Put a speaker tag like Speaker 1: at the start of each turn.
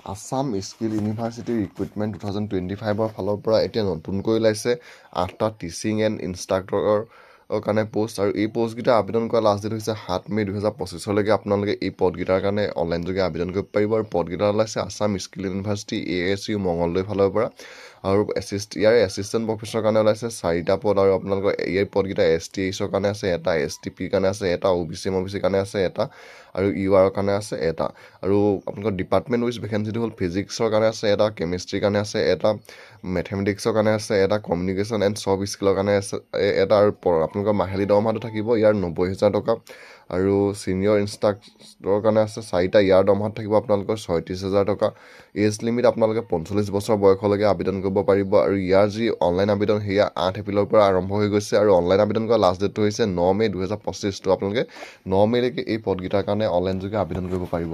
Speaker 1: Assam skill university recruitment 2025ৰ ফালৰ পৰা এতিয়া নতুনকৈ ওলাইছে 8টা টিচিং এণ্ড ইনষ্ট্ৰাক্টৰৰ কাৰণে পোষ্ট, আৰু এই পোষ্টকেইটা আবেদন কৰা লাষ্ট ডেট হৈছে 7 মে 2025লৈকে আপোনালোকে এই পদকেইটাৰ কাৰণে অনলাইনযোগে আবেদন কৰিব পাৰিব। আৰু পদকেইটা ওলাইছে Assam skill university ASU Mangaldoi ফালৰ পৰা, আৰু ইয়াৰ এছিষ্টেণ্ট প্ৰফেচৰৰ কাৰণে ওলাইছে 4টা পদ, আৰু আপোনালোকৰ এই পদকেইটা STHৰ কাৰণে আছে এটা, STPৰ কাৰণে আছে এটা, OBC MOBCৰ কাৰণে আছে এটা, আৰু URৰ কাৰণে আছে এটা। আৰু আপোনালোকৰ ডিপাৰ্টমেণ্ট ৱাইজ ভেকেঞ্চিটো হ'ল ফিজিক্সৰ কাৰণে আছে এটা, কেমিষ্ট্ৰিৰ কাৰণে আছে এটা, মেথমেটিক্সৰ কাৰণে আছে এটা, কমিউনিকেশ্যন এণ্ড চফ্ট স্কিলৰ কাৰণে আছে এটা, আৰু আপোনালোকৰ মাহিলী দৰমহাটো থাকিব ইয়াৰ 90,000 টকা। আৰু ছিনিয়ৰ ইনষ্ট্ৰাক্টৰৰ কাৰণে আছে 4টা, ইয়াৰ দৰমহাত থাকিব আপোনালোকৰ 36,000 টকা। এজ লিমিট আপোনালোকে 45 বছৰ বয়সলৈকে আবেদন কৰিব পাৰিব। আৰু ইয়াৰ যি অনলাইন আবেদন সেয়া 8 এপ্ৰিলৰ পৰা আৰম্ভ হৈ গৈছে, আৰু অনলাইন আবেদন কৰা লাষ্ট ডেটটো হৈছে 9 মে 2025। আপোনালোকে 9 মেলৈকে এই পদকেইটাৰ কাৰণে অনলাইনযোগে আবেদন কৰিব পাৰিব।